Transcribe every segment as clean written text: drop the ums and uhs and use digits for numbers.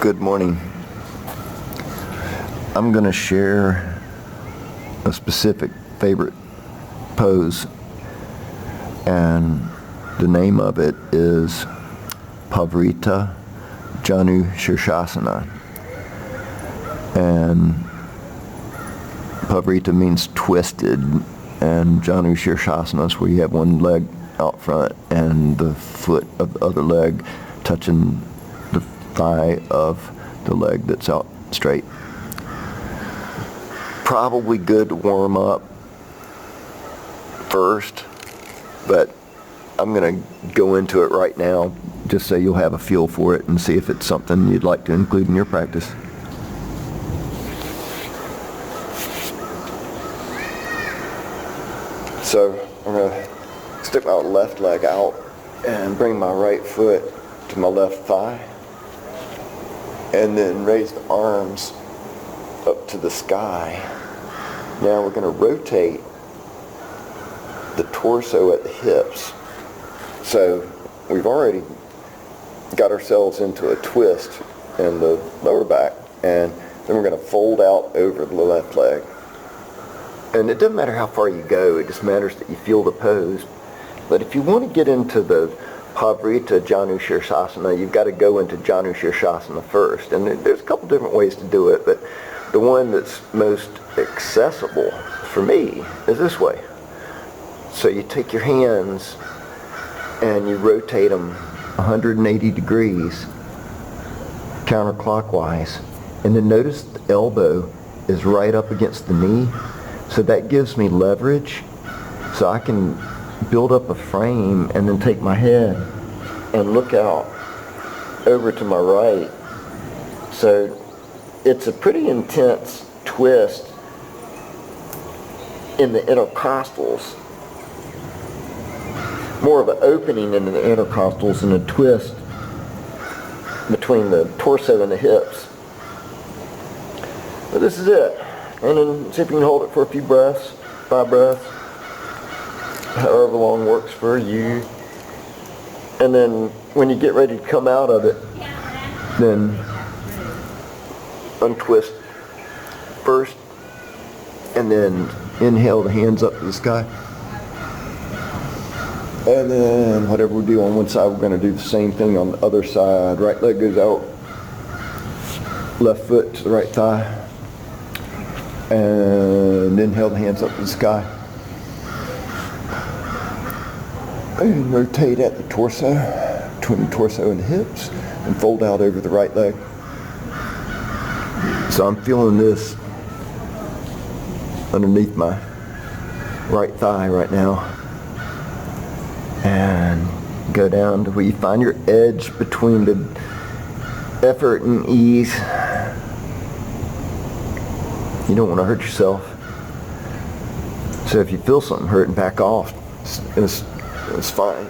Good morning. I'm going to share a specific favorite pose, and the name of it is Pavrita Janu Shirshasana. And Pavrita means twisted, and Janu Shirshasana is where you have one leg out front and the foot of the other leg touching the thigh of the leg that's out straight. Probably good to warm up first, but I'm going to go into it right now just so you'll have a feel for it and see if it's something you'd like to include in your practice. So I'm going to stick my left leg out and bring my right foot to my left thigh, and then raise the arms up to the sky. Now we're going to rotate the torso at the hips. So we've already got ourselves into a twist in the lower back, and then we're going to fold out over the left leg. And it doesn't matter how far you go, it just matters that you feel the pose. But if you want to get into the Pavrita Janu Shirshasana, you've got to go into Janu Shirshasana first. And there's a couple different ways to do it, but the one that's most accessible for me is this way. So you take your hands and you rotate them 180 degrees counterclockwise, and then notice the elbow is right up against the knee. So that gives me leverage, so I can build up a frame and then take my head and look out over to my right. So it's a pretty intense twist in the intercostals. More of an opening in the intercostals and a twist between the torso and the hips. But this is it. And then see if you can hold it for a few breaths, 5 breaths, however long works for you. And then when you get ready to come out of it, then untwist first, and then inhale the hands up to the sky. And then whatever we do on one side, we're going to do the same thing on the other side. Right leg goes out, left foot to the right thigh. And inhale the hands up to the sky. And rotate at the torso, between the torso and the hips, and fold out over the right leg. So I'm feeling this underneath my right thigh right now. And go down to where you find your edge between the effort and ease. You don't want to hurt yourself. So if you feel something hurting, back off. It's fine.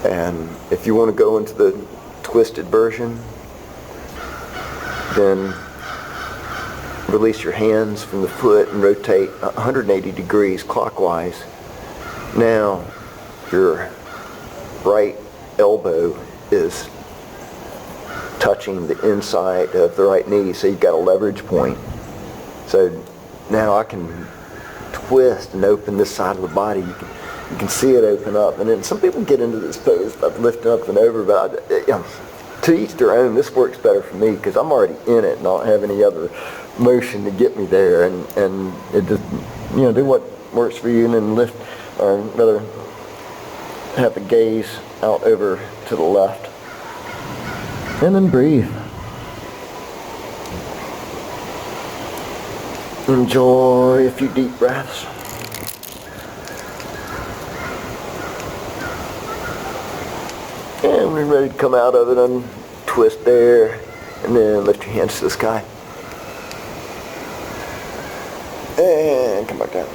And if you want to go into the twisted version, then release your hands from the foot and rotate 180 degrees clockwise. Now your right elbow is touching the inside of the right knee, so you've got a leverage point. So now I can twist and open this side of the body. You can see it open up. And then some people get into this pose by lifting up and over, but to each their own. This works better for me because I'm already in it and I don't have any other motion to get me there. And it just, do what works for you, and then lift, or rather have the gaze out over to the left. And then breathe. Enjoy a few deep breaths. And we're ready to come out of it, untwist there, and then lift your hands to the sky. And come back down.